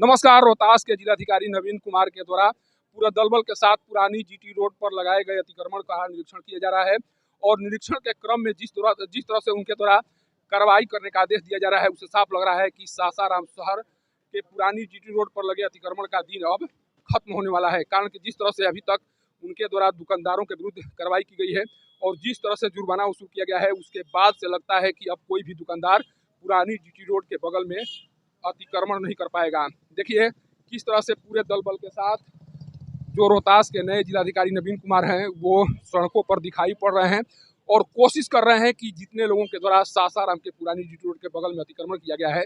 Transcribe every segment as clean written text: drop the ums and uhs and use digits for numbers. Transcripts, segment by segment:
नमस्कार। रोहतास के जिलाधिकारी नवीन कुमार के द्वारा पूरा दलबल के साथ पुरानी जीटी रोड पर लगाए गए अतिक्रमण का निरीक्षण किया जा रहा है और निरीक्षण के क्रम में जिस तरह से उनके द्वारा कार्रवाई करने का आदेश दिया जा रहा है उससे साफ लग रहा है कि सासाराम शहर के पुरानी जीटी रोड पर लगे अतिक्रमण का दिन अब खत्म होने वाला है। कारण कि जिस तरह से अभी तक उनके द्वारा दुकानदारों के विरुद्ध कार्रवाई की गई है और जिस तरह से जुर्माना वसूल किया गया है उसके बाद से लगता है कि अब कोई भी दुकानदार पुरानी जीटी रोड के बगल में अतिक्रमण नहीं कर पाएगा। देखिए किस तरह से पूरे दल बल के साथ जो रोहतास के नए जिलाधिकारी नवीन कुमार हैं वो सड़कों पर दिखाई पड़ रहे हैं और कोशिश कर रहे हैं कि जितने लोगों के द्वारा सासाराम के पुरानी जीटी रोड के बगल में अतिक्रमण किया गया है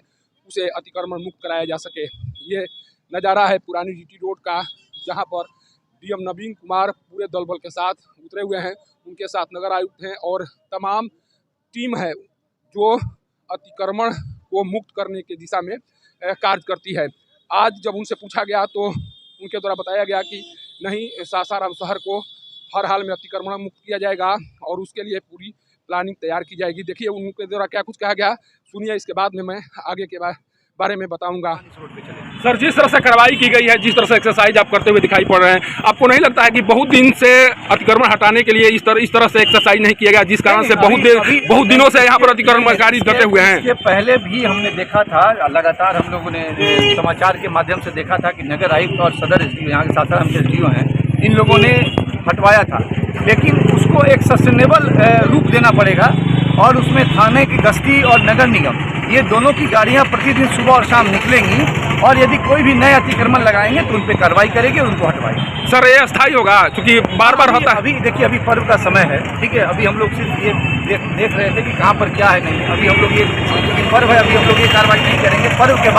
उसे अतिक्रमण मुक्त कराया जा सके। ये नज़ारा है पुरानी जीटी रोड का, जहाँ पर डीएम नवीन कुमार पूरे दल बल के साथ उतरे हुए हैं। उनके साथ नगर आयुक्त हैं और तमाम टीम है जो अतिक्रमण को मुक्त करने की दिशा में कार्य करती है। आज जब उनसे पूछा गया तो उनके द्वारा बताया गया कि नहीं, सासाराम शहर को हर हाल में अतिक्रमण मुक्त किया जाएगा और उसके लिए पूरी प्लानिंग तैयार की जाएगी। देखिए उनके द्वारा क्या कुछ कहा गया, सुनिए, इसके बाद में मैं आगे के बारे में बताऊंगा। सर, जिस तरह से कार्रवाई की गई है, जिस तरह से एक्सरसाइज आप करते हुए दिखाई पड़ रहे हैं, आपको नहीं लगता है कि बहुत दिन से अतिक्रमण हटाने के लिए इस तरह से एक्सरसाइज नहीं किया गया, जिस कारण से बहुत दिनों से यहाँ पर अतिक्रमणकारी डटे हुए हैं? इसके पहले भी हमने देखा था, लगातार हम लोगों ने समाचार के माध्यम से देखा था कि नगर आयुक्त और सदर एसडीओ, यहाँ के सासाराम के एसडीओ हैं, इन लोगों ने हटवाया था, लेकिन उसको एक सस्टेनेबल रूप देना पड़ेगा और उसमें थाने की गश्ती और नगर निगम, ये दोनों की गाड़ियां प्रतिदिन सुबह और शाम निकलेंगी और यदि कोई भी नए अतिक्रमण लगाएंगे तो उन पर कार्रवाई करेंगे और उनको हटवाएंगे। सर, ये अस्थायी होगा क्योंकि बार बार होता है। अभी देखिए, अभी पर्व का समय है, ठीक है, अभी हम लोग सिर्फ ये देख रहे थे कि कहाँ पर क्या है नहीं। अभी हम लोग ये पर्व है, अभी हम लोग ये कार्रवाई नहीं करेंगे। पर्व के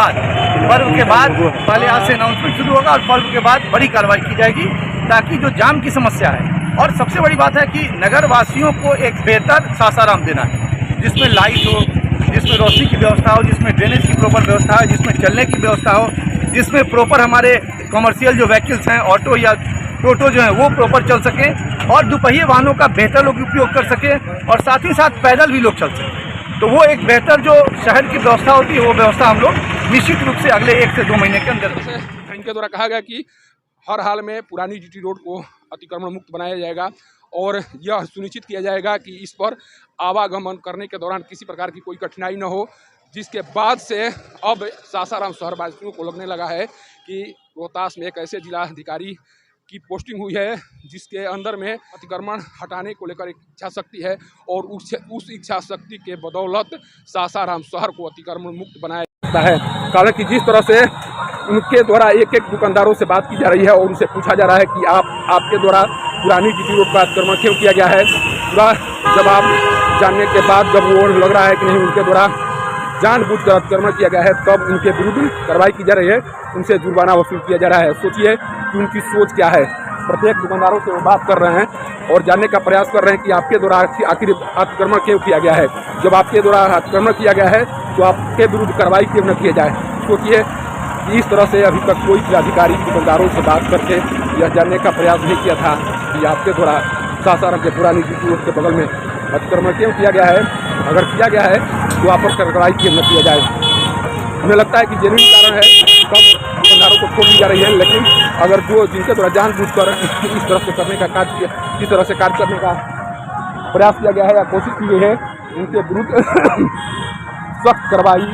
बाद पहले आज से अनाउंसमेंट शुरू होगा और पर्व के बाद बड़ी कार्रवाई की जाएगी ताकि जो जाम की समस्या है, और सबसे बड़ी बात है कि नगर वासियों को एक बेहतर सासाराम देना है, जिसमें लाइट हो, जिसमें रोशनी की व्यवस्था हो, जिसमें ड्रेनेज की प्रॉपर व्यवस्था हो, जिसमें चलने की व्यवस्था हो, जिसमें प्रॉपर हमारे कमर्शियल जो व्हीकल्स हैं, ऑटो या टोटो जो हैं वो प्रॉपर चल सकें और दुपहिए वाहनों का बेहतर लोग उपयोग कर सकें और साथ ही साथ पैदल भी लोग चल सकें। तो वो एक बेहतर जो शहर की व्यवस्था होती है वो व्यवस्था हम लोग निश्चित रूप से अगले 1 से 2 महीने के अंदर। इनके द्वारा कहा गया कि हर हाल में पुरानी जीटी रोड को अतिक्रमण मुक्त बनाया जाएगा और यह सुनिश्चित किया जाएगा कि इस पर आवागमन करने के दौरान किसी प्रकार की कोई कठिनाई न हो, जिसके बाद से अब सासाराम शहरवासियों को लगने लगा है कि रोहतास में एक ऐसे जिलाधिकारी की पोस्टिंग हुई है जिसके अंदर में अतिक्रमण हटाने को लेकर एक इच्छा शक्ति है और उस इच्छा शक्ति के बदौलत सासाराम शहर को अतिक्रमण मुक्त बनाया जाता है। हालांकि जिस तरह से उनके द्वारा एक दुकानदारों से बात की जा रही है और उनसे पूछा जा रहा है कि आपके द्वारा पुरानी जीटी रोड पर अतिक्रमण क्यों किया गया है, पूरा जवाब जानने के बाद जब वो लग रहा है कि नहीं, उनके द्वारा जानबूझकर अतिक्रमण किया गया है, तब उनके विरुद्ध कार्रवाई की जा रही है, उनसे जुर्माना वसूल किया जा रहा है। सोचिए कि उनकी सोच क्या है। प्रत्येक दुकानदारों से वो बात कर रहे हैं और जानने का प्रयास कर रहे हैं कि आपके द्वारा आखिर अतिक्रमण क्यों किया गया है। जब आपके द्वारा अतिक्रमण किया गया है तो आपके विरुद्ध कार्रवाई क्यों न की जाए। सोचिए कि इस तरह से अभी तक कोई जिलाधिकारी दुकानदारों से बात करके यह जानने का प्रयास नहीं किया था कि आपके द्वारा सासाराम के पुरानी जीटी रोड के बगल में अतिक्रमण क्यों किया गया है। अगर किया गया है तो आप पर कार्रवाई क्यों न किया जाए। हमें लगता है कि जेन्युइन कारण है कब दुकानदारों को छोड़ दी जा रही है, लेकिन अगर जिनके द्वारा जानबूझकर इस तरह से करने का कार्य, इस तरह से कार्य करने का प्रयास किया गया है या कोशिश की गई है, उनके विरुद्ध सख्त कार्रवाई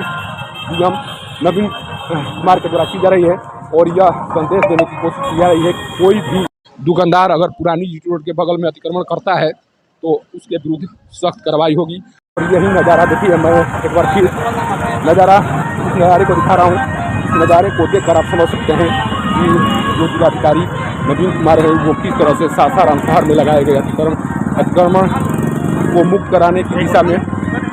डीएम नवीन कुमार के द्वारा की जा रही है और यह संदेश देने की कोशिश की जा रही है कि कोई भी दुकानदार अगर पुरानी जीटी रोड के बगल में अतिक्रमण करता है तो उसके विरुद्ध सख्त कार्रवाई होगी। और यही नज़ारा देखिए, मैं एक बार फिर इस नज़ारे को दिखा रहा हूँ। इस नज़ारे को देखकर आप समझ सकते हैं कि जो जिलाधिकारी नवीन कुमार है वो किस तरह से सासाराम शहर में लगाए गए अतिक्रमण को मुक्त कराने की दिशा में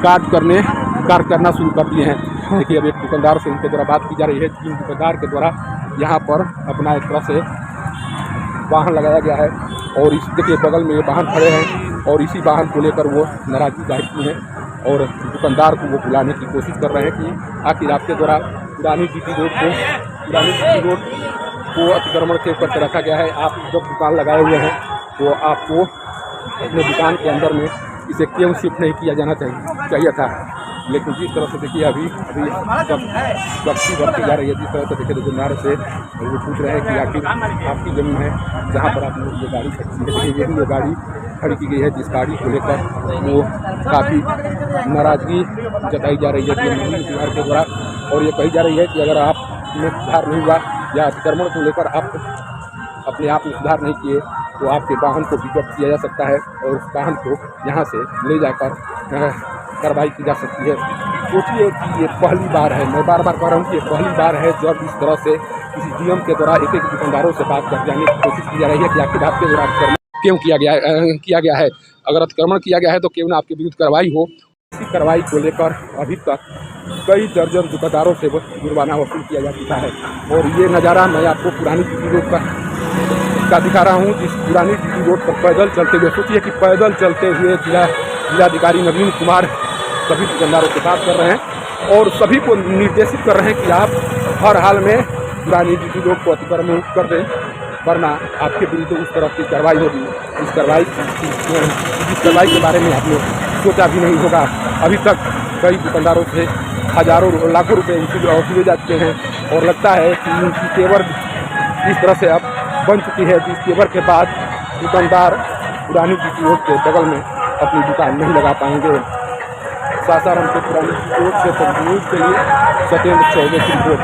कार्य करना शुरू कर दिए हैं। देखिए अब एक दुकानदार से उनके द्वारा बात की जा रही है। जिन दुकानदार के द्वारा यहाँ पर अपना एक तरह से वाहन लगाया गया है और इस देखिए बगल में ये वाहन खड़े हैं और इसी वाहन को लेकर वो नाराजगी जाहिर की है और दुकानदार को वो बुलाने की कोशिश कर रहे हैं कि आखिर आपके द्वारा पुरानी जीटी रोड को अतिक्रमण के ऊपर रखा गया है। आप जब दुकान लगाए हुए हैं तो आपको अपने दुकान के अंदर में इसे क्यों शिफ्ट नहीं किया जाना चाहिए था। लेकिन जिस तरह से देखिए अभी कब्जी बढ़ती जा रही है, जिस तरह से देखिए दुकानदार से वो पूछ रहे हैं कि आखिर आपकी ज़मीन है जहाँ पर आपने ये गाड़ी खड़ी है। देखिए यही वो गाड़ी खड़ी की गई है जिस गाड़ी को लेकर वो काफ़ी नाराज़गी जताई जा रही है बिहार के द्वारा, और ये कही जा रही है कि अगर आप में सुधार नहीं हुआ या अतिक्रमण को लेकर आप अपने आप में सुधार नहीं किए तो आपके वाहन को भी जब्त किया जा सकता है और उस वाहन को यहाँ से ले जाकर कार्रवाई की जा सकती है। सोचिए कि ये पहली बार है, मैं बार बार कह रहा हूँ कि ये पहली बार है जब इस तरह से किसी डीएम के द्वारा एक दुकानदारों से बात कर जाने की कोशिश की जा रही है कि आखिर आपके द्वारा अतिक्रमण क्यों किया गया है। अगर अतिक्रमण किया गया है तो क्यों ना आपके विरुद्ध कार्रवाई हो। इसी कार्रवाई को लेकर अभी तक कई दर्जन दुकानदारों से जुर्माना वसूल किया जा चुका है। और ये नज़ारा मैं आपको पुरानी जीटी रोड का दिखा रहा हूँ, जिस पुरानी जीटी रोड पर पैदल चलते हुए, सोचिए कि पैदल चलते हुए जिलाधिकारी नवीन कुमार सभी दुकानदारों से बात कर रहे हैं और सभी को निर्देशित कर रहे हैं कि आप हर हाल में पुरानी जीटी रोड को अतिक्रमण मुक्त कर दें, वरना आपके विरुद्ध उस तरह की कार्रवाई होगी। इस कार्रवाई के बारे में आपने सोचा भी नहीं होगा। अभी तक कई दुकानदारों से हज़ारों लाखों रुपए वसूले जा चुके हैं और लगता है कि इनकी तेवर इस तरह से अब बन चुकी है जिस तेवर के बाद दुकानदार पुरानी जीटी रोड के बगल में अपनी दुकान नहीं लगा पाएंगे। सासाराम के पुरानी जीटी रोड से न्यूज़ के लिए सत्येंद्र चौबे की रिपोर्ट।